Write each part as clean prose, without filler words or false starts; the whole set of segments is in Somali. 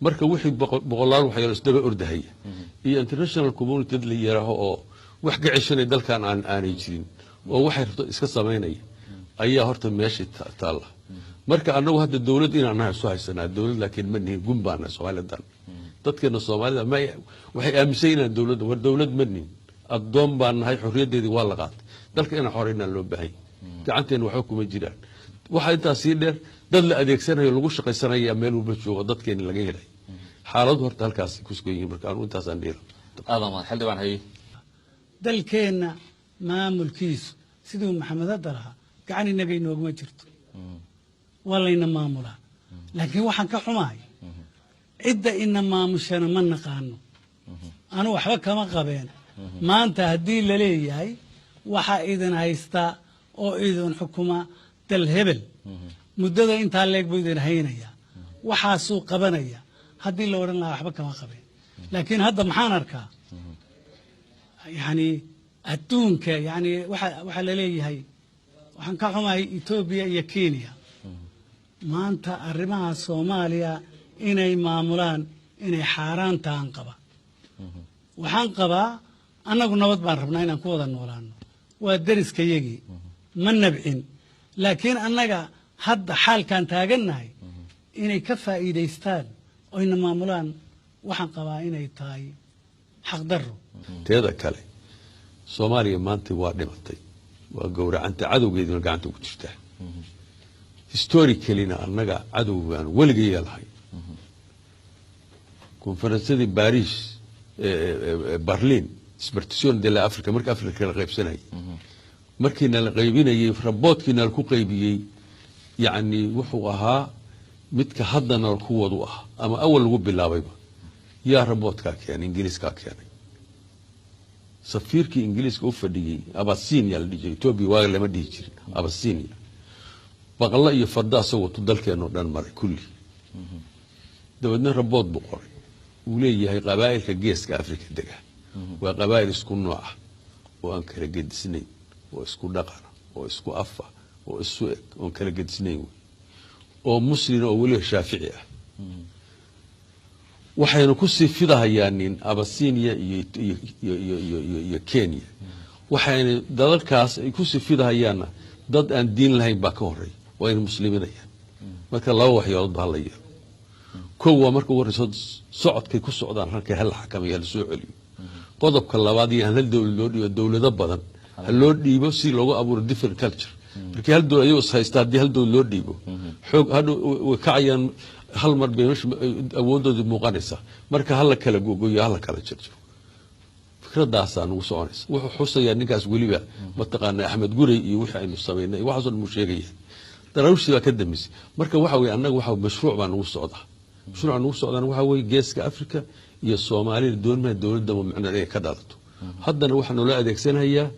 marka wixii boqolaal waxyaalo isdaba ordahaya iyo international community la yiraahdo oo wax gacishanay dalkan aanay jirin oo waxay rabto iska sameynaya ayaa horta meesha taala marka anagu hadda dawlad inaan nahay soo haysanaa dawlad laakiin ma nihin gumbaana Soomaalidan dadkeena Soomaalida ma waxay aaminsan dawladda war dawlad ma nihin adoon baan nahay xorriyadeedii waa la qaatay dalka inaan xoreynaa loo baahay gacanteena waxa kuma jiraan waxa intaas sii dheer dad la adeegsanayo lagu shaqaysanayo meel walba joogo dadkeena laga helay xaaladu horta halkaas ku sugan marka aan intaas aan dheero aadama xildhibaan hay dalkeena maamulkiisu sidoo maxamed daraha gacan inaga inooguma jirto walayna maamula laakiin waxaan ka xumahay cidda ina maamushana ma naqaano anu waxba kama qabeen maanta hadii la leeyahay waxa idin haysta oo idin xukuma dal hebel muddada inta leeg buu idin haynaya waxa soo qabanaya hadii la oran lahaa waxba kama qabeen laakiin hadda maxaan arkaa yani adduunka yani waxa la leeyahay waxaan ka xumahay Ethiopia iyo Kenya maanta arrimaha Soomaaliya inay maamulaan inay xaraan taan qaba waxaan qabaa annagu nabad baan rabnaa inaan ku wada noolaano waa dariskayagii ma nabcin laakiin annaga hadda xaalkan taaganahay inay ka faa'iideystaan oo ina maamulaan waxaan qabaa inay tahay xaq darro teeda kale Soomaaliya maanta waa dhimatay waa gowracanta cadowgeedina gacanta ku jirta historically annaga cadowgan waligay yahay konferensadii Paris Berlin Dispersion de la Africa marka Afrika la qaybsanay markiina la qaybinayay raboodkiina la ku qaybiyay yani wuxuu ahaa midka haddana ku wadu ah ama awal lagu bilaabayba yaa raboodka keenay Ingiriiska keenay safiirkii Ingiriiska u fadhiyay Abyssinia la dhigay Ethiopia waa lama dhigi jirin Abyssinia baqla iyo farda asagoo dalkeeno dhan maray kulli dabadna rabood buu qoray uu leeyahay qabaa'ilka geeska Afrika dega waa qabaa'il isku nooc ah oo aan kala gedisnayn oo isku dhaqan oo isku afa oo isu eg oo kala gedisnayn oo muslim oo wali Shaafici ah waxayna ku sii fidahayaan Abyssinia iyo Kenya waxayna dadalkaas ay ku sii fidahayaan dad aan diin lahayn ba ka horay waa in muslimiinayaan marka laba waxyood baa la yeelo koowa marka warayso socodkay ku socdaan halka hal xakameeyo la soo celiyo qodobka labaad iyo hal dawlado badan loo dhiibo si loogu abuuro different culture markii hal dawlad ay haysta hadii hal dawlad loo dhiibo xoog hadu way kacayaan hal mar bay awoodoodu muuqanaysa marka hal kala gogoyo hal kala jirto fikradaas aan ugu soconaysa wuxuu xusaya ninkaas waliba mataqaana Axmed Gurey iyo wixii aynu sameynay waxa soo muusheegaya darawshida ka dambeysay marka waxa way annaga waxa mashruuc baan ugu socdaa mashruuc ugu socdaan waxa way geeska Afrika iyo Soomaaliya doonma dawladda macna ay ka dhalato haddana waxaan loo adeegsanayaa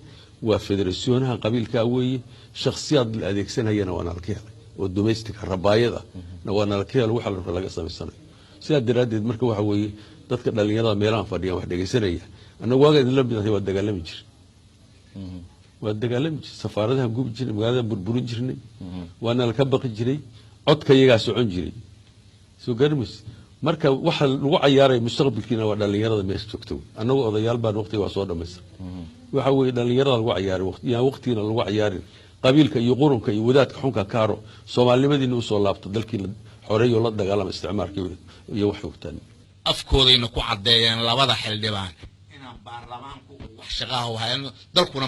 waa federasiyonaha qabiilka weeye shakhsiyaad la adeegsanayana waa nalkeel oo domestic rabaayada waa nalkeel waxa laga sameysanayo sida daraadeed marka waxa weeye dadka dhalinyarada meelaha fadhiyan wax dhageysanaya annagu waaga idin la bidahay waa dagaalami jir safaaradaha gub jiray magaalada burburin jirnay waana la ka baqi jiray codka iyaga socon jiray soo garmis marka waxa lagu ciyaaray mustaqbalkiina waa dhalinyarada meesha joogto annagu odayaal baan waqtiga waa soo dhamaysan waxa weeye dhalinyarada lagu ciyaaray waqtiina lagu ciyaarin qabiilka iyo qurunka iyo wadaadka xunka kaaro Soomaalinimadina u soo laabto dalkiina xoreeyo la dagaalama isticmaalka iyo wax xogtaan afkoodayna ku cadeeyeen labada xildhibaan inaan baarlamaanku wax shaqaha u hayno dalkuna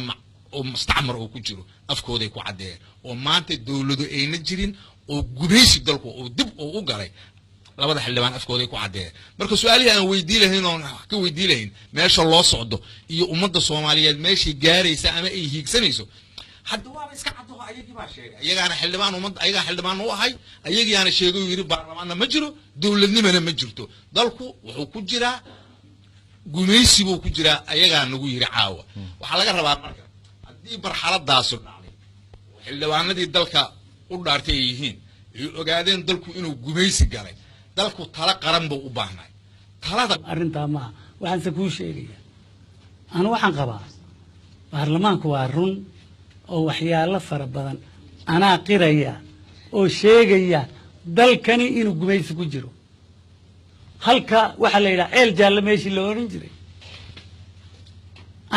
oo mustacmar oo ku jiro afkooday ku cadeeyeen oo maanta dawladu ayna jirin oo gudaysi dalku oo dib u galay labada xildhibaan afkooday ku cadeeyeen marka su'aalaha aan weydiilahayn oo ka weydiilahayn meesha loo socdo iyo ummadda Soomaaliyeed meesha gaaraysa ama ay hiigsanayso hadda waa iska cado ayagii baa sheegay ayagaana xildhibaan ummadda ayaga xildhibaan u ahay ayagiina sheegay yiri baarlamaanna ma jiro dawladnimana ma jirto dalku wuxuu ku jiraa gumaysi buu ku jiraa ayagaa nagu yiri caawa waxa laga rabaa marka hadii marxaladaas dhacday xildhibaanadii dalka u dhaartay yihiin ay ogaadeen dalku inuu gumaysi galay dalku tala qaran buu u baahnay talada arinta ma waxaan se ku sheegaya aan waxaan qabaa baarlamaanku waa run oo waxyaalo fara badan ana qiraya oo sheegaya dalkani inuu gumaysi ku jiro halka waxaa la yidhaha ceel jaalle meeshii la odhan jiray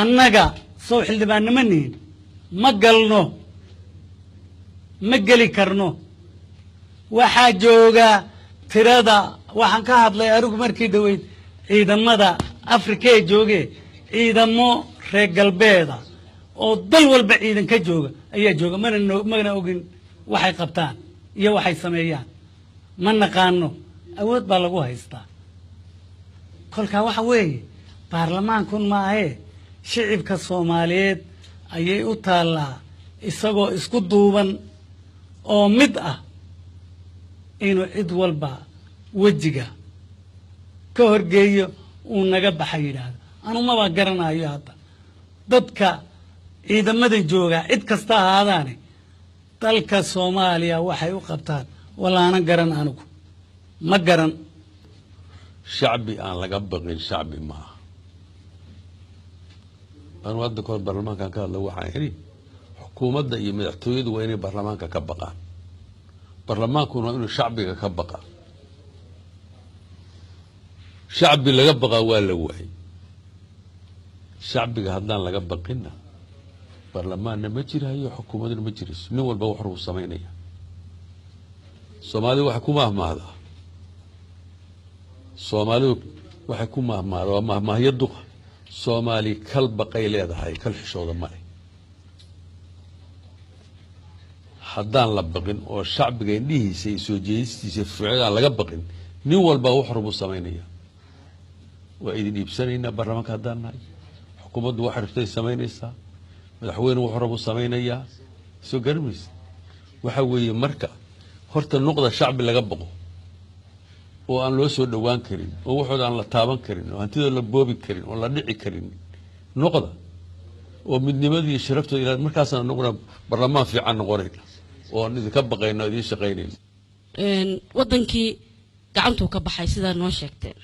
annaga soo xildhibaannimo nihin ma galno ma geli karno waxaa jooga tirada waxaan ka hadlay anigu markii dhaweyd ciidamada afrika ee jooge ciidamo reer galbeeda oo dal walba ciidan ka jooga ayaa jooga mana ogin waxay qabtaan iyo waxay sameeyaan ma naqaano awood baa lagu haystaa kolkaa waxa weeye baarlamaankun maahee shicibka soomaaliyeed ayay u taallaa isagoo isku duuban oo mid ah inuu cid walba wejiga ka horgeeyo uu naga baxa yidhaahdo anu maba garanayo hadda dadka ciidamadan jooga cid kasta ahaadaane dalka soomaaliya waxay u qabtaan walaana garan anigu ma garan shacbi aan laga baqin shacbi maaha anu hadda kahor baarlamaankan ka hadla waxaan idhi xukuumadda iyo madaxtooyadu waa inay baarlamaanka ka baqaan baarlamaankuna waa inuu shacbiga ka baqa shacbi laga baqaa waa la waayay shacbiga haddaan laga baqinna baarlamaanna ma jirayo xukuumadna ma jirayso nin walba wax ruu samaynaya soomaalidu waxay ku mahmaahdaa soomaalidu waxay ku mahmaahdaa waa mahmaahyo duqa soomaali kal baqay leedahay kal xishooda male haddaan la baqin oo shacbiga indhihiisa iyo soo jeedistiisa ficilada laga baqin nin walba wax ruu samaynaya waa idin iibsanaynaa baarlamaanka haddaan nahay xukuumaddu wax rabtay samaynaysaa madaxweyne wuxuu rabu samaynayaa soo garmaysa waxa weeye marka horta nuqda shacbi laga baqo oo aan loo soo dhowaan karin oo waxooda aan la taaban karin oo hantidooda la boobi karin oo la dhici karin nuqda oo midnimadii iyo sharaftooda ilaa markaasaan anaguna baarlamaan fiican noqonayna oo aan idinka baqayna oo idiin shaqaynayna wadankii gacantuu ka baxay sidaa noo sheegteen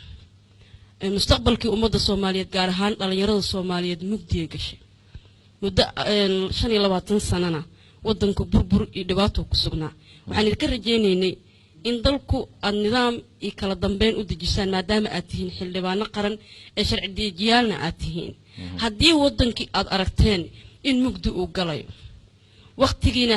mustaqbalkii ummadda soomaaliyeed gaar ahaan dhalinyarada soomaaliyeed mugdiya gashay muddo 25 sanana wadanku burbur iyo dhibaato ku sugnaa waxaan idinka rajaynaynay in dalku aad nidaam iyo kala dambeyn u dejisaan maadaama aad tihiin xildhibaano qaran ee sharci dejiyaalna aad tihiin haddii wadankii aad aragteen in mugdi uu galayo waqtigiina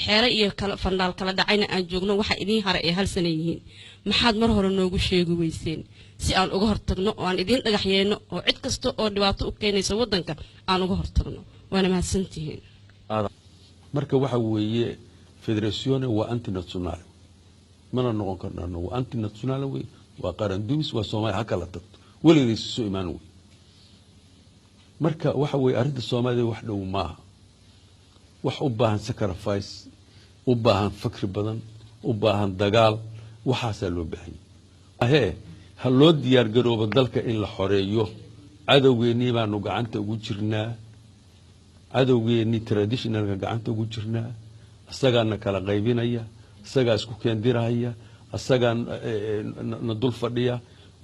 xeere iyo kala fandhaal kala dhacayna aan joogno waxa idiin hara ee hal sana yihiin maxaad mar hore noogu sheegi weyseen si aan uga hortagno oo aan idiin dhagaxyeeno oo cid kasta oo dhibaato u keenaysa wadanka aan uga hortagno waana mahadsantihiin marka waxa weeye federazione waa antinazionale mana noqon karnaa waa antinazionale wey waa qaran dumis waa Soomaaliya halka la tagto weligiis soo imaan wey marka waxa weeye arrinta Soomaaliya wax dhow maaha wax u baahan sacrifice u baahan fikir badan u baahan dagaal waxaas loo baahan yahay ha loo diyaar garoobo dalka in la xoreeyo cadawgeennii baanu gacanta ugu jirnaa cadawgeennii traditionalka gacanta ugu jirnaa asagaana kala qaybinaya asagaa isku keendiraya asagaa na dul fadhiya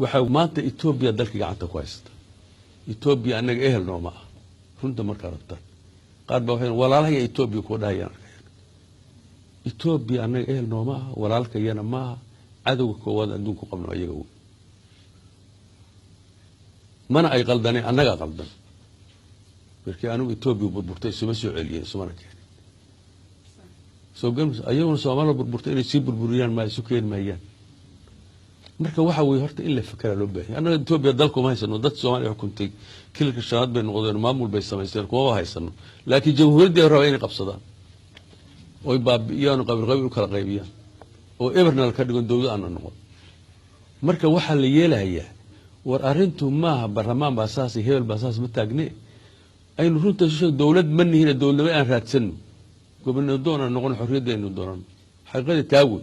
waxa maanta Ethiopia dalka gacanta ku haysta Ethiopia anaga ehel nooma ah runta marka rabta qaar baa waxay walaalaha Ethiopia ku dhahayaan Ethiopia anaga ehel nooma ah walaalkayana ma aha cadawga koowaad adduunku qabno ayaga wey mana ay qaldaneen annaga qaldan markii aanu Ethiopia burburtay soo celiyeen Soomaaliya keenay soo galmay ayaguna Soomaaliya burburtay inay si burburiyaan ma isu keen maayaan marka waxa weey horta in la fikra loo baahay annaga Ethiopia dalku ma haysano dad Soomaaliya xukuntay kilka shanaad bay noqdeen maamul bay sameeyeen kuwa haysano laakiin jamhuuriyadda rabay inay qabsadaan oo baabiyaan qabiil kala qaybiyaan oo eberna ka dhigan dawlad aan noqon marka waxa la yeelayaa war arintu maaha baarlamaan baasaas hebel baasaas ma taagne aynu runta soo dawlad manihina dawlad aan raadsano gobol doona noqon xorriyaddeenu dooran xaqada taawi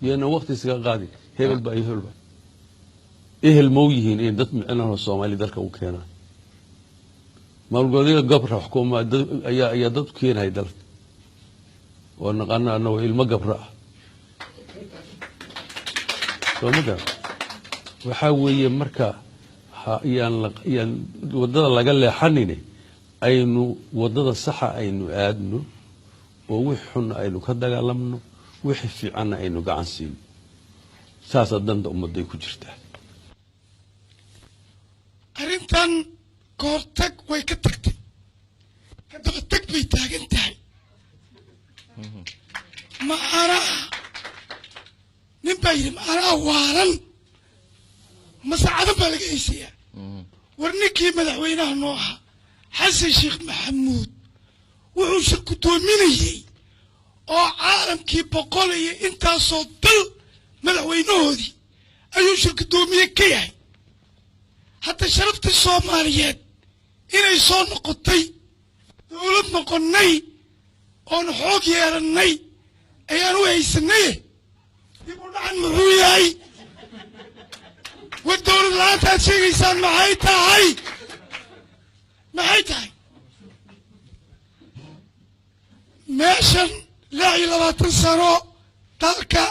yeena waqti iska qaadi hebel baa ehel mooyihiin in dad micnaha Soomaali dalka u keenaan maalgoodyada gabra xukuumadda ayaa dad keenay dalka oo naqana anoo ilmo gabra soomada waxa weeye marka yaan wadada laga leexanine aynu wadada saxa aynu aadno oo wix xun aynu ka dagaalamno wix fiican aynu gacan siino saas danta ummaday ku jirtaa ummaddan kahortag way ka tagtay ka dabatag bay taagan tahay macnaha nin baa yidhi macnaha waalan masaacadan baa laga haysayaa war ninkii madaxweynaha noo ahaa xasan sheekh maxamuud wuxuu shir guddoominayey oo caalamkii boqolaya intaasoo dal madaxweynahoodii ayuu shir guddoomiye ka yahay hadda sharaftii soomaaliyeed inay soo noqotay dowlad noqonnay oon xoog yeelannay ayaan u haysanaye dib u dhacan muxuu yahay war dowlad la-aantaad sheegaysaan maxay tahay meeshan 26 sano dalka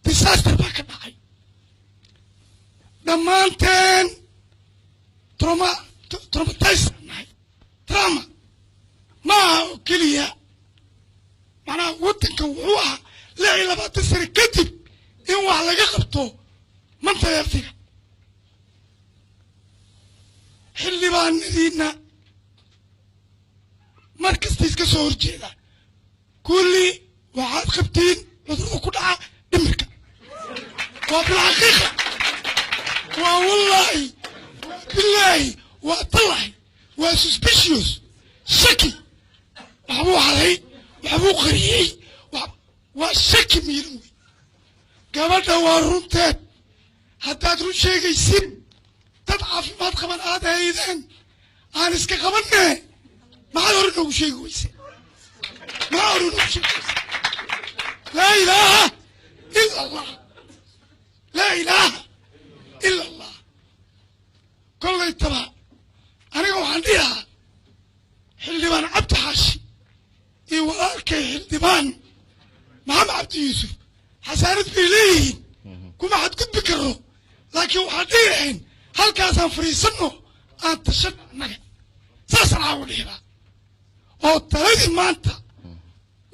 disaster baa ka dhacay dhammaanteen traumatized nahay trauma ma aha oo keliya macnaha waddankan wuxuu ahaa 26 sano kadib in wax laga qabto manta yartiga xildhibaanadiina mar kasta iska soo horjeeda kulli waxaad qabtiin cudurada ku dhaca dhimirka waa bilxaqiiqa waa wallaahi waa billaahi waa tallahi waa suspicious shaki waxbuu haday waxbuu qariyey waa shaki miiran wey gabadha waa runteed haddaad run sheegaysin dad caafimaad qaban aad haydeen aan iska qabanne maxaad hore noogu sheegi weyse maxaa hore noogu sheegi weyse laa ilaaha ila allah laa ilaaha ila allah kollay taba aniga waxaan dhihi lahaa xildhibaan cabdi xaashi iyo walaalkay xildhibaan maxamed cabdi yuusuf xasaanad bay leeyihiin kuma xadgudbi karo laakiin waxaan dhihi lahayn halkaasaan fadhiisanno aan tashan annaga saasaan caawa dhihiraa oo taladii maanta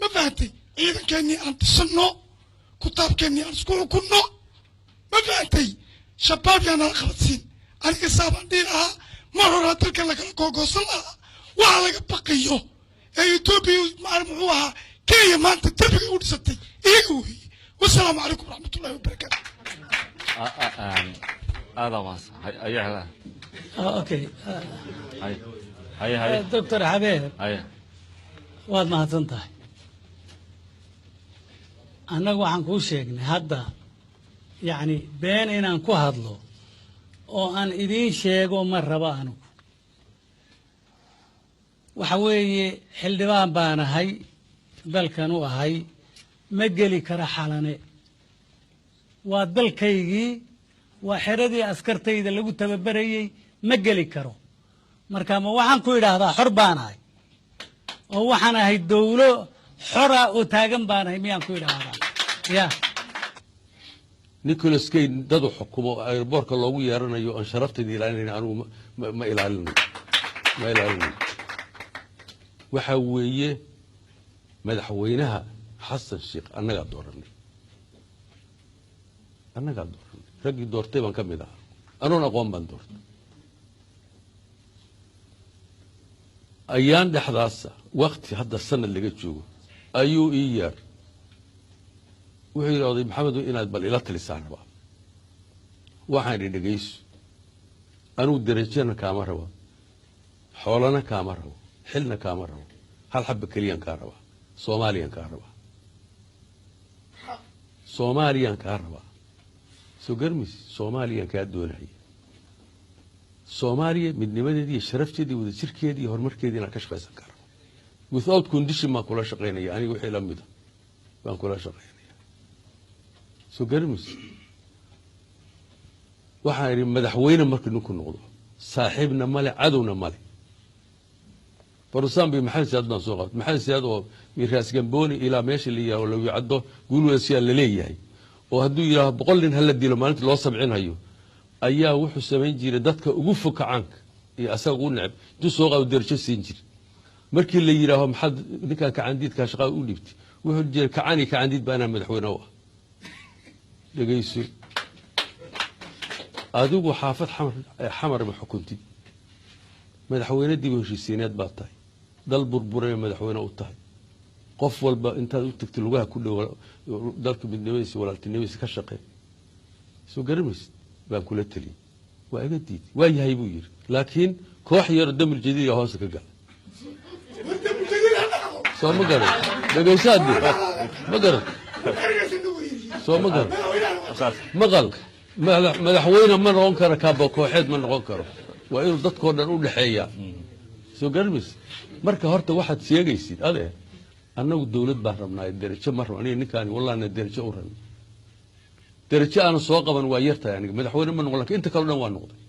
ma fahantay ciidankeennii aan tashanno kutaabkeennii aan isku xukunno ma fahantay shabaab yaa nala qabadsiin aniga saabaan dhihi lahaa mar horaa dalka lagala googoosan lahaa waxa laga baqayo ee etoobiya muxuu ahaa kenya maanta derbiga u dhisatay iyaga weeye wasalaamu calaykum waraxmatullahi wabarakaatu هذا واصل هيا اوكي هيا دكتور حبيب هيا waad mahadsan tahay annagu waxaan kuu sheegnay hadda yacni been inaan ku hadlo oo aan idiin sheego ma rabo anigu waxa weeye xildhibaan baan ahay dalkan u ahay ma geli kara xalane waa dalkaygii waa xeradii askartayda lagu tababarayey ma geli karo marka ma waxaan ku idhaahdaa xor baan ahay oo waxaan ahay dowlo xora oo taagan baan ahay miyaan ku idhaahdaa ya nicholas kay dadu xukumo airborka loogu yeeranayo aan sharaftayda ilaalinayn anigu ma ilaalinayo waxa weeye madaxweynaha xasan sheekh annagaa dooranay raggii doortay baan ka mid ahaa anoon aqoon baan doortay ayaan dhexdaasa wakti hadda sanad laga joogo ayuu ii yeer wuxuu yidhi oday maxamedu inaad bal ila talisaan rabaa waxaan idhi dhegayso anugu derajana kaama rabo xoolana kaama rabo xilna kaama rabo hal xabba keliyaan kaa rabaa soomaaliyaan kaa rabaa soo garmis soomaaliyaan kaa doonaya soomaaliya midnimadeedii iyo sharafteedii wada jirkeedii iyo horumarkeedii inaan ka shaqaysan karo without condition baan kula shaqaynaya aniga wixii la mida baan kula shaqaynaya soo garmis waxaan idhi madaxweyne markii ninku noqdo saaxiibna male cadowna male farusaan bi maxamed siyaad baan soo qabtay maxamed siyaad oo miiraas gambooni ilaa meesha la yiraahdo lagu caddo guulwasiya la leeyahay oo hadduu yiraahdo 100 nin hal dilo maalintii loo sabcinayo ayaa wuxuu sameyn jiray dadka ugu fokacaanka iyo asaga ugu necb intuu soo qaado darajo siin jiray markii la yiraahdo maxad ninka kacandiidka shaqada u dhibtay wuxuu jiray kacandiid baana madaxweyne u ah dhageyso adigu xaafad xamar ma xukuntid madaxweyne dib u heshiisiineed baa tahay dal burburay madaxweyne u tahay qof walba intaad u tagtay lugaha ku dhow dalka midnimadiisa walaaltinimadiisa ka shaqeey soo garamaysid baan kula taliyay waa iga diiday waa yahay buu yiri laakiin koox yar damir jadiid ah hoos ka gal soo ma garan dhageysaad ma garan soo ma garan maqal madaxweyne ma noqon karo kaaba kooxeed ma noqon karo waa inuu dadkoo dhan u dhaxeeyaa soo garamaysid marka horta waxaad sheegaysid adee annagu dawlad baan rabnaa darajo ma rabno aniga ninkaani wallaahna darajo u rabno darajo aan soo qaban waa yartahay aniga madaxweyne ma noqon laakiin inta kale dhan waa noqday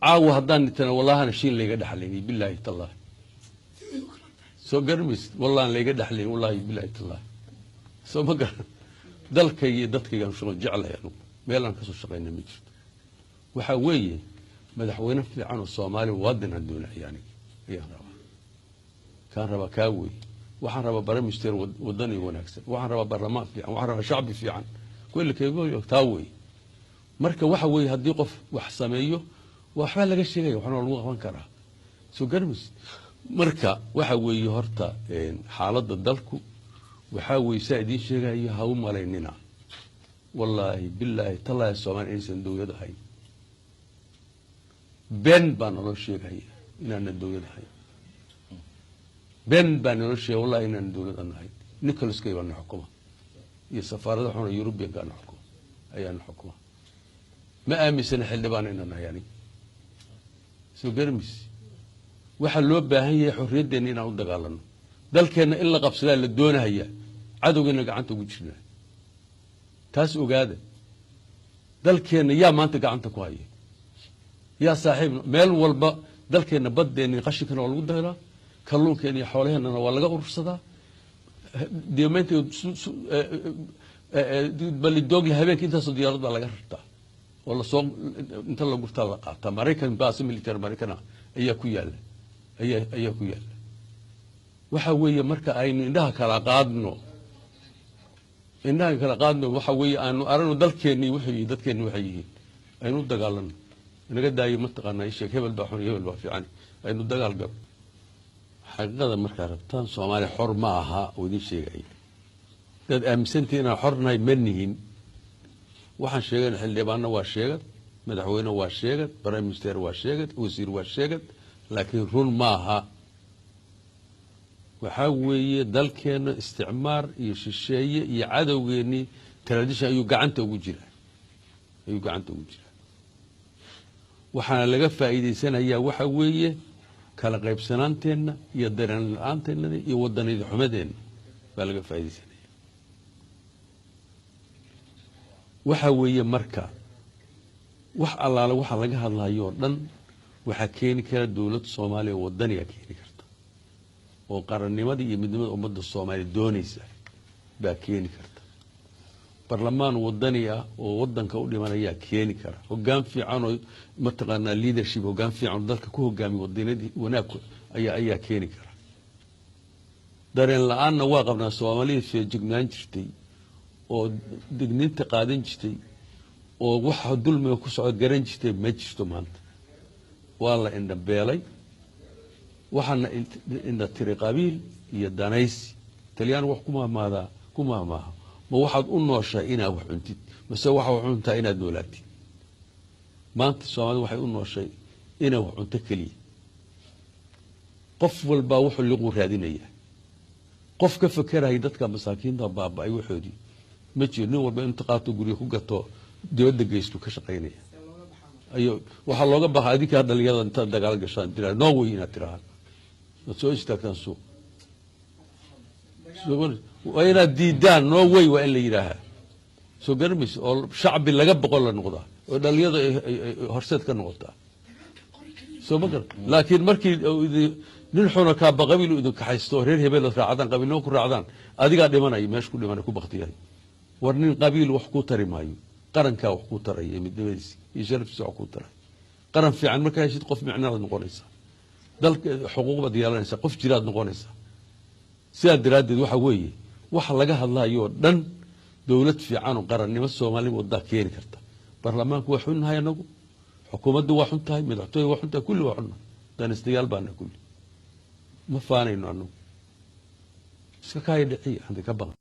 caawa haddaan nitana wallaahana shiin layga dhaxlaynay billaahi tallaahi soo garamaysid wallaahna layga dhaxlayn wallaahi billaahi tallaahi soo ma garan dalkayga iyo dadkaygaan shaqo jeclahay anugu meel aan kasoo shaqayna ma jirto waxaa weeye madaxweyne fiican oo soomaali muwaadin aan doonaya aniga ayaan rabaa kaan rabaa kaa weeye waxaan rabaa baramister wadani wanaagsan waxaan rabaa baarlamaan fiican waxaan rabaa shacbi fiican kulli keego taa weeye marka waxa weeye haddii qof wax sameeyo waxba laga sheegaya waxna lagu qaban karaa soo garmis marka waxa weeye horta xaaladda dalku waxa weeye saa idiin sheegayo ha u malaynina wallaahi billaahi tallaahi Soomaali inaysan dawlad ahayn ben baan noo sheegaya inaan dawlad ahayn ben baan noo sheegay wallaahi inaan dawlad ahayn Nicholas Kay baan xukuma iyo safaarada xun European ka xukuma ayaan xukuma ma aaminsan xildhibaan inaan hayani soo garmis waxa loo baahan yahay xorriyadeena inaan u dagaalano dalkeena in la qabsadaa la doonaya cadowgeena gacanta ugu jirnaa taas ogaada dalkeena yaa maanta gacanta ku haya yaa saaxiib meel walba dalkeena baddeena qashinkana waa lagu dagaalaa kalluunkeena iyo xoolaheena waa laga urursadaa diimaynta bali doogla habeenkii intaasoo diyaarad baa laga rartaa oo la soo inta la gurtaa la qaataa Mareykan baas military Mareykan ayaa ku yaala ayaa ku yaala waxa weeye marka aynu indhaha kala qaadno waxa weeye aanu aragno dalkeennii wixii dadkeennii waxay yihiin aynu dagaalano inaga daayo ma taqaanaa sheekh hebel baa xun hebel baa fiican aynu dagaal gal xaqiiqada markaa rabtaan Soomaali xor ma aha oo idin sheegay dad aaminsantii inaan xornahay ma nihin waxaan sheegay xildhibaanna waa sheegad madaxweyne waa sheegad prime minister waa sheegad wasiir waa sheegad laakiin run ma aha waxa weeye dalkeena isticmaar iyo shisheeye iyo cadawgeeni tradition ayuu gacanta ugu jiraa waxaana laga faa'iideysanayaa waxa weeye kala qaybsanaanteena iyo dareen la'aanteena iyo wadanida xumadeena baa laga faa'iideysanaya waxa weeye marka wax allaala waxa laga hadlayo dhan waxa keeni kara dawladda Soomaaliya wadaniga keeni karta oo qarannimadii iyo midnimada ummadda Soomaaliya doonaysa baa keeni karta barlamaan wadani ah oo wadanka u dhimanaya keeni kara hoggaan fiican oo mataqaanaa leadership hoggaan fiican dalka ku hogaamiyo wadanadii wanaag ayaa keeni kara dareen la'aanna waa qabnaa Soomaaliya feejignaan jirtay oo digniinta qaadan jirtay oo waxa dulmiga ku socod garan jirtay ma jirto maanta waa la indhabeelay waxaana inda tiri qabiil iyo danaysi taliyaan wax kuma maaha ma waxaad u nooshaa inaad wax cuntid mase waxa wax cuntaa inaad noolaatid maanta Soomaalidu waxay u nooshay inaad wax cunto kaliya qof walba wuxuu liqu raadinaya qof ka fakaraya dadka masaakiinta baabay waxoodii ma jiro nin walba inta qaato guriga ku gato dibadda geysto ka shaqeynaya ayo waxa looga baahay adinka dhalinyarada inta dagaal gashaan diraa no way inaad tiraahdo soo istaagtaan suuq waa inaad diidaan no way waa in la yidhaahaa soo garmis oo shacbi laga boqol la noqdaa oo dhalinyarada horseed ka noqotaa soo ma garan laakiin markii nin xuna ka baqabiil idin ka haysto reer hebel raacadaan qabiilno ku raacdaan adiga dhimanay meesh ku dhimanay ku baqtiyay war nin qabiil wax ku tari maayo qaranka wax ku taray midnimadiisa iyo sharaftiisa wax ku taray qaran fiican markaa heshid qof micnaad noqonaysa dalka xuquuqda diyaaranaysa qof jiraad noqonaysa sidaa daraadeed waxa weeye waxa laga hadlayo dhan dawlad fiican oo qarannimo Soomaaliya wada keeni karta baarlamaanku waa xunnahay anagu xukuumaddu waa xun tahay madaxtooyadu waa xun tahay kulli waa xunna danistayaal baana kulli ma faanayno annagu iska kaaya dhiciya handi ka badan